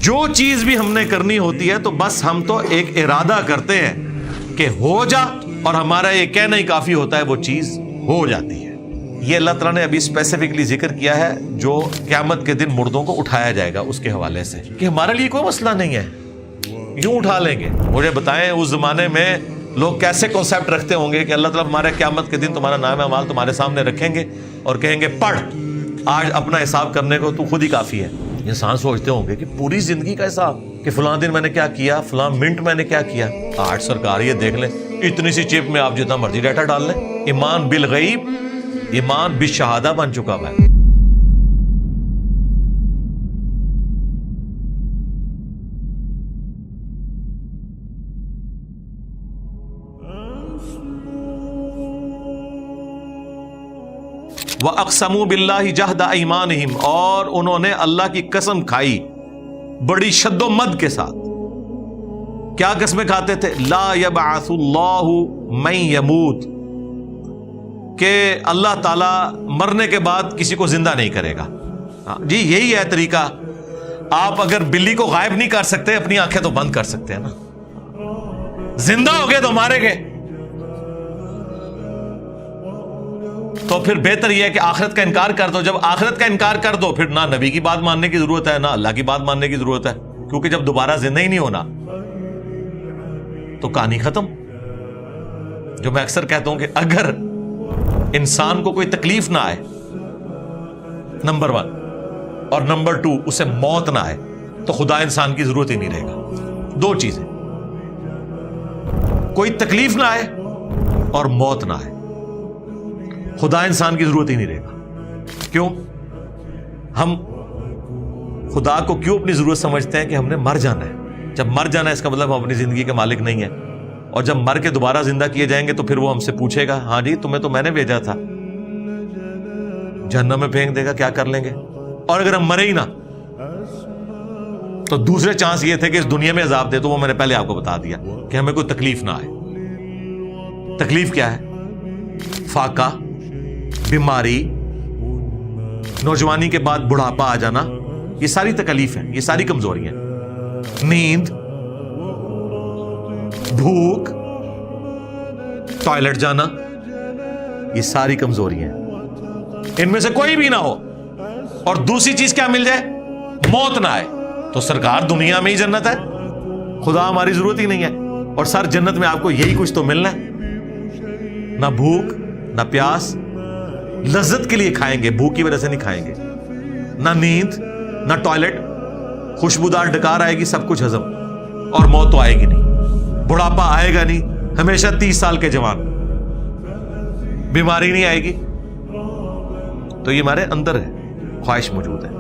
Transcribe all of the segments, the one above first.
جو چیز بھی ہم نے کرنی ہوتی ہے تو بس ہم تو ایک ارادہ کرتے ہیں کہ ہو جا، اور ہمارا یہ کہنا ہی کافی ہوتا ہے، وہ چیز ہو جاتی ہے۔ یہ اللہ تعالیٰ نے ابھی اسپیسیفکلی ذکر کیا ہے جو قیامت کے دن مردوں کو اٹھایا جائے گا اس کے حوالے سے، کہ ہمارے لیے کوئی مسئلہ نہیں ہے، یوں اٹھا لیں گے۔ مجھے بتائیں اس زمانے میں لوگ کیسے کنسیپٹ رکھتے ہوں گے کہ اللہ تعالیٰ ہمارے قیامت کے دن تمہارا نام اعمال تمہارے سامنے رکھیں گے اور کہیں گے پڑھ، آج اپنا حساب کرنے کو تو خود ہی کافی ہے۔ انسان سوچتے ہوں گے کہ پوری زندگی کا حساب، کہ فلاں دن میں نے کیا کیا، فلاں منٹ میں نے کیا کیا۔ آج سرکار یہ دیکھ لیں، اتنی سی چپ میں آپ جتنا مرضی ڈیٹا ڈال لیں۔ ایمان بالغیب، ایمان بالشہادہ بن چکا ہے۔ وَأَقْسَمُوا بِاللَّهِ جَهْدَ أَيْمَانِهِمْ، اور انہوں نے اللہ کی قسم کھائی بڑی شد و مد کے ساتھ۔ کیا قسمیں کھاتے تھے؟ لا يبعث اللہ من يموت، کہ اللہ تعالیٰ مرنے کے بعد کسی کو زندہ نہیں کرے گا۔ جی یہی ہے طریقہ۔ آپ اگر بلی کو غائب نہیں کر سکتے، اپنی آنکھیں تو بند کر سکتے ہیں نا۔ زندہ ہو گئے تو مارے گئے، تو پھر بہتر یہ ہے کہ آخرت کا انکار کر دو۔ جب آخرت کا انکار کر دو پھر نہ نبی کی بات ماننے کی ضرورت ہے، نہ اللہ کی بات ماننے کی ضرورت ہے، کیونکہ جب دوبارہ زندہ ہی نہیں ہونا تو کہانی ختم۔ جو میں اکثر کہتا ہوں کہ اگر انسان کو کوئی تکلیف نہ آئے نمبر 1، اور نمبر 2 اسے موت نہ آئے، تو خدا انسان کی ضرورت ہی نہیں رہے گا۔ دو چیزیں، کوئی تکلیف نہ آئے اور موت نہ آئے، خدا انسان کی ضرورت ہی نہیں رہے گا۔ کیوں؟ ہم خدا کو کیوں اپنی ضرورت سمجھتے ہیں؟ کہ ہم نے مر جانا ہے۔ جب مر جانا ہے اس کا مطلب ہم اپنی زندگی کے مالک نہیں ہیں، اور جب مر کے دوبارہ زندہ کیے جائیں گے تو پھر وہ ہم سے پوچھے گا ہاں جی تمہیں تو میں نے بھیجا تھا، جہنم میں پھینک دے گا، کیا کر لیں گے؟ اور اگر ہم مرے ہی نہ تو دوسرے چانس یہ تھے کہ اس دنیا میں عذاب دے، تو وہ میں نے پہلے آپ کو بتا دیا کہ ہمیں کوئی تکلیف نہ آئے۔ تکلیف کیا ہے؟ فاقہ، بیماری، نوجوانی کے بعد بڑھاپا آ جانا، یہ ساری تکلیف ہیں، یہ ساری کمزوری ہیں۔ نیند، بھوک، ٹوائلٹ جانا، یہ ساری کمزوری ہیں۔ ان میں سے کوئی بھی نہ ہو اور دوسری چیز کیا مل جائے؟ موت نہ آئے، تو سرکار دنیا میں ہی جنت ہے، خدا ہماری ضرورت ہی نہیں ہے۔ اور سر جنت میں آپ کو یہی کچھ تو ملنا ہے، نہ بھوک نہ پیاس، لذت کے لیے کھائیں گے، بھوک کی وجہ سے نہیں کھائیں گے، نہ نیند نہ ٹوائلٹ، خوشبودار ڈکار آئے گی، سب کچھ ہضم، اور موت تو آئے گی نہیں، بڑھاپا آئے گا نہیں، ہمیشہ 30 سال کے جوان، بیماری نہیں آئے گی۔ تو یہ ہمارے اندر ہے، خواہش موجود ہے۔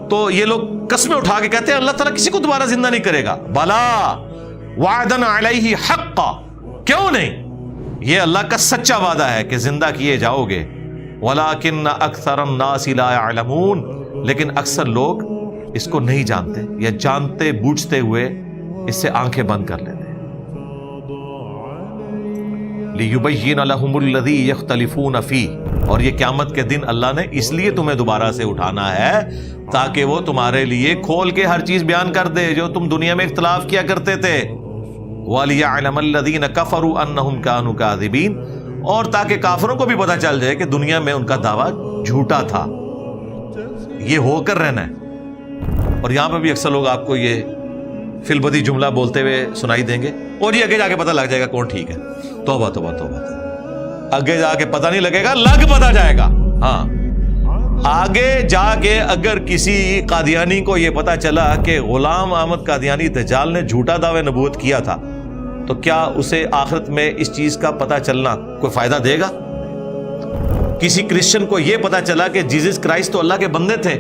تو یہ لوگ قسمیں اٹھا کے کہتے ہیں اللہ تعالیٰ کسی کو دوبارہ زندہ نہیں کرے گا۔ بلا وعدن علیہ حقا، کیوں نہیں؟ یہ اللہ کا سچا وعدہ ہے کہ زندہ کیے جاؤ گے۔ ولیکن اکثر الناس لا يعلمون، لیکن اکثر لوگ اس کو نہیں جانتے، یا جانتے بوجھتے ہوئے اس سے آنکھیں بند کر لیتے ہیں۔ لِيُبَيِّنَ لَهُمُ الَّذِي يَخْتَلِفُونَ فِيهِ، اور یہ قیامت کے دن اللہ نے اس لیے تمہیں دوبارہ سے اٹھانا ہے تاکہ وہ تمہارے لیے کھول کے ہر چیز بیان کر دے جو تم دنیا میں اختلاف کیا کرتے تھے۔ وَلِيَعْلَمَ الَّذِينَ كَفَرُوا أَنَّهُمْ كَانُوا كَاذِبِينَ، اور تاکہ کافروں کو بھی پتہ چل جائے کہ دنیا میں ان کا دعویٰ جھوٹا تھا۔ یہ ہو کر رہنا ہے۔ اور یہاں پہ بھی اکثر لوگ آپ کو یہ فی البدی جملہ بولتے ہوئے سنائی دیں گے، اور یہ آگے جا کے پتہ لگ جائے گا کون ٹھیک ہے۔ توبہ توبہ توبہ، آگے جا کے پتہ نہیں لگے گا، لگ پتہ جائے گا۔ ہاں، آگے جا کے اگر کسی قادیانی کو یہ پتہ چلا کہ غلام احمد قادیانی دجال نے جھوٹا دعوی نبوت کیا تھا، تو کیا اسے آخرت میں اس چیز کا پتہ چلنا کوئی فائدہ دے گا؟ کسی کرسچن کو یہ پتہ چلا کہ جیزس کرائسٹ تو اللہ کے بندے تھے،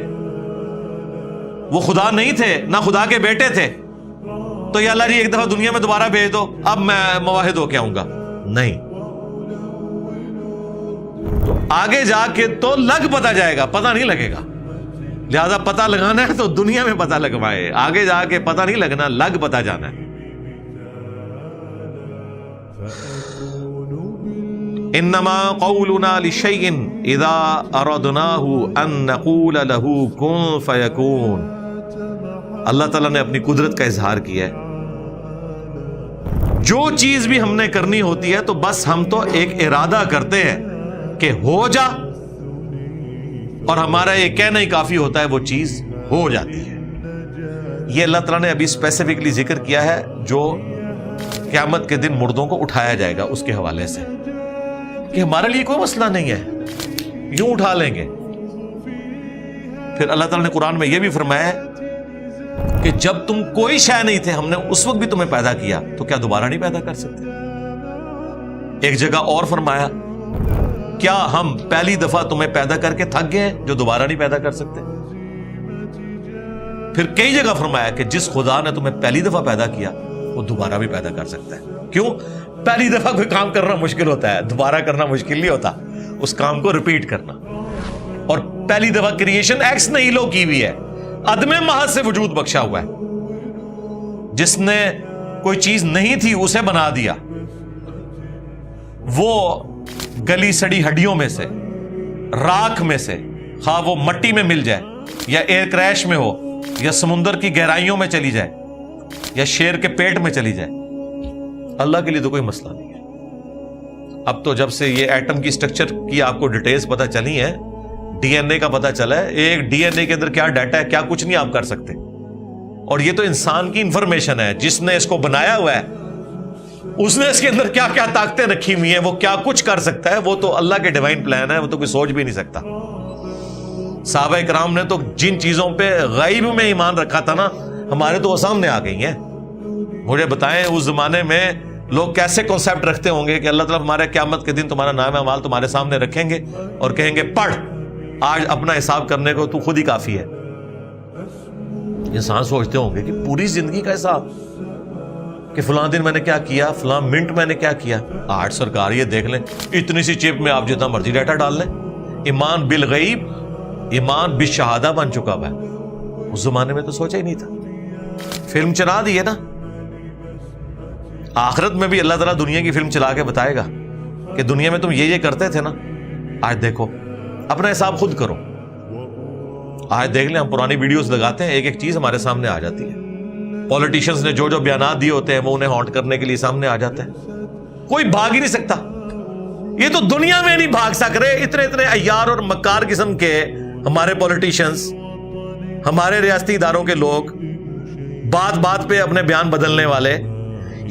وہ خدا نہیں تھے، نہ خدا کے بیٹے تھے، تو یا اللہ جی ایک دفعہ دنیا میں دوبارہ بھیج دو، اب میں موحد ہو کے آؤں گا، نہیں۔ تو آگے جا کے تو لگ پتہ جائے گا، پتہ نہیں لگے گا۔ لہذا پتہ لگانا ہے تو دنیا میں پتہ لگوائے، آگے جا کے پتہ نہیں لگنا، لگ پتہ جانا ہے۔ انما قولنا لشيء اذا اردناه ان نقول له كن فيكون، اللہ تعالیٰ نے اپنی قدرت کا اظہار کیا ہے. جو چیز بھی ہم نے کرنی ہوتی ہے تو بس ہم تو ایک ارادہ کرتے ہیں کہ ہو جا, اور ہمارا یہ کہنا ہی کافی ہوتا ہے, وہ چیز ہو جاتی ہے. یہ اللہ تعالیٰ نے ابھی اسپیسیفکلی ذکر کیا ہے جو قیامت کے دن مردوں کو اٹھایا جائے گا اس کے حوالے سے, کہ ہمارے لیے کوئی مسئلہ نہیں ہے, یوں اٹھا لیں گے. پھر اللہ تعالیٰ نے قرآن میں یہ بھی فرمایا ہے کہ جب تم کوئی شے نہیں تھے ہم نے اس وقت بھی تمہیں پیدا کیا, تو کیا دوبارہ نہیں پیدا کر سکتے؟ ایک جگہ اور فرمایا کیا ہم پہلی دفعہ تمہیں پیدا کر کے تھک گئے جو دوبارہ نہیں پیدا کر سکتے؟ پھر کئی جگہ فرمایا کہ جس خدا نے تمہیں پہلی دفعہ پیدا کیا وہ دوبارہ بھی پیدا کر سکتا ہے. کیوں؟ پہلی دفعہ کوئی کام کرنا مشکل ہوتا ہے, دوبارہ کرنا مشکل نہیں ہوتا, اس کام کو ریپیٹ کرنا. اور پہلی دفعہ کریشن ایکس نیہیلو کی ہوئی ہے, عدم محض سے وجود بخشا ہوا ہے. جس نے کوئی چیز نہیں تھی اسے بنا دیا, وہ گلی سڑی ہڈیوں میں سے, راکھ میں سے, خواہ وہ مٹی میں مل جائے یا ایئر کریش میں ہو یا سمندر کی گہرائیوں میں چلی جائے یا شیر کے پیٹ میں چلی جائے, اللہ کے لیے تو کوئی مسئلہ نہیں ہے. اب تو جب سے یہ ایٹم کی سٹرکچر کی آپ کو ڈیٹیلز پتہ چلی ہیں, ڈی این اے کا پتہ چلا ہے, ایک ڈی این اے کے اندر کیا ڈیٹا ہے, کیا کچھ نہیں آپ کر سکتے. اور یہ تو انسان کی انفارمیشن ہے, جس نے اس کو بنایا ہوا ہے اس نے اس کے اندر کیا کیا طاقتیں رکھی ہوئی ہیں, وہ کیا کچھ کر سکتا ہے, وہ تو اللہ کے ڈیوائن پلان ہے, وہ تو کوئی سوچ بھی نہیں سکتا. صحابہ کرام نے تو جن چیزوں پہ غیب میں ایمان رکھا تھا نا, ہمارے تو وہ سامنے آ گئی ہیں. مجھے بتائیں اس زمانے میں لوگ کیسے کنسیپٹ رکھتے ہوں گے کہ اللہ تعالیٰ ہمارے قیامت کے دن تمہارا نام اعمال تمہارے سامنے رکھیں گے اور کہیں گے پڑھ, آج اپنا حساب کرنے کو تو خود ہی کافی ہے. انسان سوچتے ہوں گے کہ پوری زندگی کا حساب, کہ فلاں دن میں نے کیا کیا, فلاں منٹ میں نے کیا کیا. آج سرکار یہ دیکھ لیں, اتنی سی چپ میں آپ جتنا مرضی ڈیٹا ڈال لیں. ایمان بالغیب, ایمان بالشہادہ بن چکا ہوا ہے. اس زمانے میں تو سوچا ہی نہیں تھا. فلم چلا دی ہے نا, آخرت میں بھی اللہ تعالیٰ دنیا کی فلم چلا کے بتائے گا کہ دنیا میں تم یہ کرتے تھے نا, آج دیکھو, اپنا حساب خود کرو. آج دیکھ لیں, ہم پرانی ویڈیوز لگاتے ہیں, ایک ایک چیز ہمارے سامنے آ جاتی ہے. پولیٹیشنز نے جو جو بیانات دیے ہوتے ہیں وہ انہیں ہانٹ کرنے کے لیے سامنے آ جاتے ہیں. کوئی بھاگ ہی نہیں سکتا. یہ تو دنیا میں نہیں بھاگ سک رہے, اتنے اتنے عیار اور مکار قسم کے ہمارے پولیٹیشنز, ہمارے ریاستی اداروں کے لوگ, بات بات پہ اپنے بیان بدلنے والے,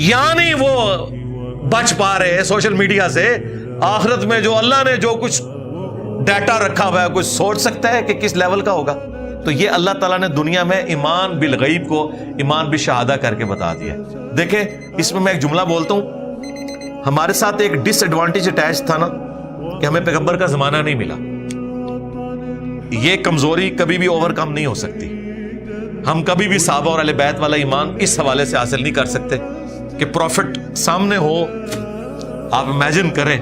یعنی وہ بچ پا رہے سوشل میڈیا سے. آخرت میں جو اللہ نے جو کچھ ڈیٹا رکھا ہوا ہے, کوئی سوچ سکتا ہے کہ کس لیول کا ہوگا؟ تو یہ اللہ تعالیٰ نے دنیا میں ایمان بالغیب کو ایمان بالشہادہ کر کے بتا دیا. دیکھیں اس میں ایک جملہ بولتا ہوں, ہمارے ساتھ ایک ڈس ایڈوانٹیج اٹیچ تھا نا, کہ ہمیں پیغمبر کا زمانہ نہیں ملا. یہ کمزوری کبھی بھی اوور کم نہیں ہو سکتی. ہم کبھی بھی صحابہ اور اہل بیت والا ایمان اس حوالے سے حاصل نہیں کر سکتے کہ پروفٹ سامنے ہو. آپ امیجن کریں,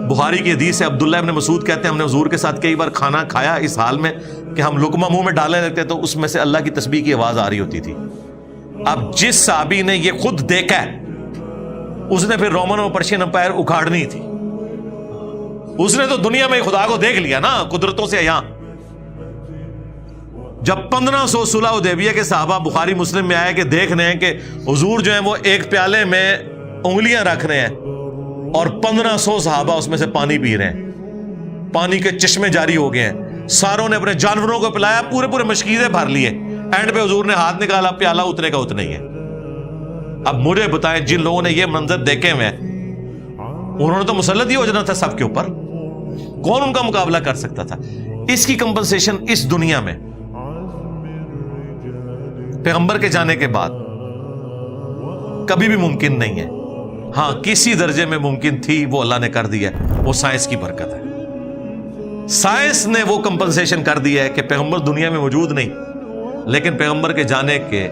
بخاری کی حدیث ہے, عبداللہ ابن مسعود کہتے ہیں ہم نے حضور کے ساتھ کئی بار کھانا کھایا اس حال میں کہ ہم لقمہ منہ میں ڈالنے لگتے تو اس میں سے اللہ کی تسبیح کی آواز آ رہی ہوتی تھی. اب جس صحابی نے یہ خود دیکھا ہے, اس نے پھر رومن اور پرشین امپائر اکھاڑنی تھی. اس نے تو دنیا میں خدا کو دیکھ لیا نا قدرتوں سے. یہاں جب 1500 صلح حدیبیہ کے صحابہ بخاری مسلم میں آئے کہ دیکھ رہے ہیں کہ حضور جو ہیں وہ ایک پیالے میں انگلیاں رکھ رہے ہیں اور 1500 صحابہ اس میں سے پانی پی رہے ہیں, پانی کے چشمے جاری ہو گئے ہیں, ساروں نے اپنے جانوروں کو پلایا, پورے پورے مشکیزیں بھر لیے, اینڈ پہ حضور نے ہاتھ نکالا, پیالہ اتنے کا اتنا ہی ہے. اب مجھے بتائیں جن لوگوں نے یہ منظر دیکھے ہوئے انہوں نے تو مسلط ہی ہو جانا تھا سب کے اوپر. کون ان کا مقابلہ کر سکتا تھا؟ اس کی کمپنسیشن اس دنیا میں پیغمبر کے جانے کے بعد کبھی بھی ممکن نہیں ہے. ہاں کسی درجے میں ممکن تھی, وہ اللہ نے کر دیا, وہ سائنس کی برکت ہے. سائنس نے وہ کمپنسیشن کر دی ہے کہ پیغمبر دنیا میں موجود نہیں, لیکن پیغمبر کے جانے کے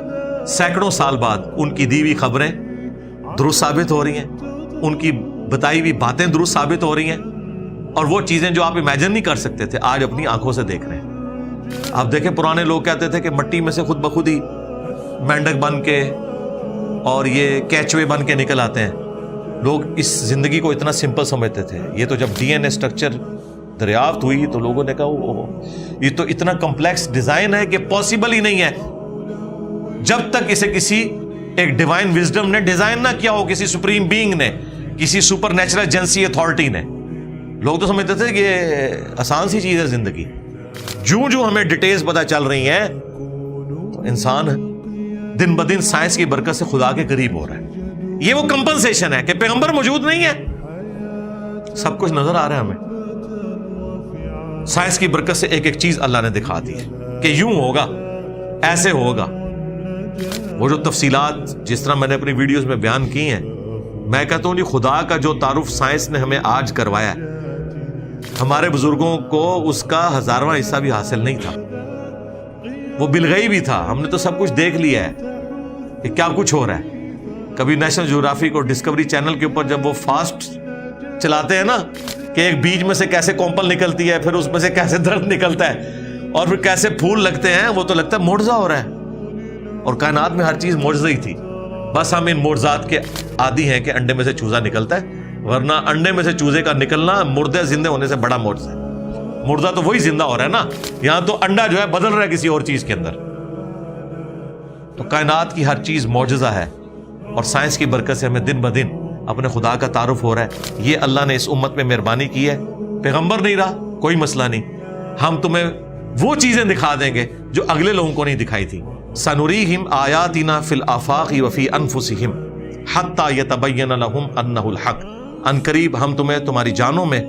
سینکڑوں سال بعد ان کی دی ہوئی خبریں درست ثابت ہو رہی ہیں, ان کی بتائی ہوئی باتیں درست ثابت ہو رہی ہیں, اور وہ چیزیں جو آپ امیجن نہیں کر سکتے تھے آج اپنی آنکھوں سے دیکھ رہے ہیں. آپ دیکھیں پرانے لوگ کہتے تھے کہ مٹی میں سے خود بخود ہی مینڈک بن کے اور یہ کیچوے بن کے نکل آتے ہیں. لوگ اس زندگی کو اتنا سمپل سمجھتے تھے. یہ تو جب ڈی این اے اسٹرکچر دریافت ہوئی تو لوگوں نے کہا یہ تو اتنا کمپلیکس ڈیزائن ہے کہ پاسبل ہی نہیں ہے. جب تک اسے کسی ایک ڈیوائن وزڈم نے ڈیزائن نہ کیا ہو, کسی سپریم بینگ نے, کسی سپر نیچرل ایجنسی اتھارٹی نے. لوگ تو سمجھتے تھے کہ یہ آسان سی چیز ہے زندگی. جو ہمیں ڈیٹیلز پتہ چل رہی ہیں, انسان دن بدن سائنس کی برکت سے خدا کے قریب ہو رہا ہے. یہ وہ کمپنسیشن ہے کہ پیغمبر موجود نہیں ہے, سب کچھ نظر آ رہا ہے ہمیں. سائنس کی برکت سے ایک ایک چیز اللہ نے دکھا دی ہے کہ یوں ہوگا, ایسے ہوگا. وہ جو تفصیلات جس طرح میں نے اپنی ویڈیوز میں بیان کی ہیں, میں کہتا ہوں خدا کا جو تعارف سائنس نے ہمیں آج کروایا ہے, ہمارے بزرگوں کو اس کا 1000واں حصہ بھی حاصل نہیں تھا. وہ بالغیب ہی تھا. ہم نے تو سب کچھ دیکھ لیا ہے کہ کیا کچھ ہو رہا ہے. کبھی نیشنل جیوگرافک اور ڈسکوری چینل کے اوپر جب وہ فاسٹ چلاتے ہیں نا, کہ ایک بیج میں سے کیسے کومپل نکلتی ہے, پھر اس میں سے کیسے درخت نکلتا ہے, اور پھر کیسے پھول لگتے ہیں, وہ تو لگتا ہے معجزہ ہو رہا ہے. اور کائنات میں ہر چیز معجزہ ہی تھی. بس ہم ان معجزات کے عادی ہیں کہ انڈے میں سے چوزا نکلتا ہے, ورنہ انڈے میں سے چوزے کا نکلنا مردے زندے ہونے سے بڑا معجزہ ہے. مردہ تو وہی زندہ ہو رہا ہے نا, یہاں تو انڈا جو ہے بدل رہا ہے کسی اور چیز کے اندر. تو کائنات کی ہر چیز معجزہ ہے, اور سائنس کی برکت سے ہمیں دن بدن اپنے خدا کا تعارف ہو رہا ہے. یہ اللہ نے اس امت میں مہربانی کی ہے. پیغمبر نہیں رہا, کوئی مسئلہ نہیں, ہم تمہیں وہ چیزیں دکھا دیں گے جو اگلے لوگوں کو نہیں دکھائی تھی. سنریہم آیاتنا فی الآفاق وفی انفسہم حتی یتبین لہم انہ الحق. ان قریب ہم تمہیں تمہاری جانوں میں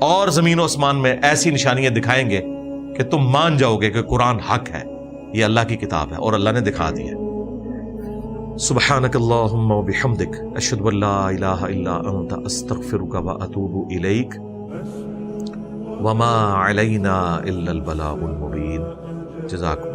اور زمین و آسمان میں ایسی نشانیاں دکھائیں گے کہ تم مان جاؤ گے کہ قرآن حق ہے, یہ اللہ کی کتاب ہے, اور اللہ نے دکھا دی ہے. سبحانک اللہم و بحمدک اشہد ان لا الہ الا انت استغفرک و اتوب الیک وما علینا الا البلاغ المبین. جزاکم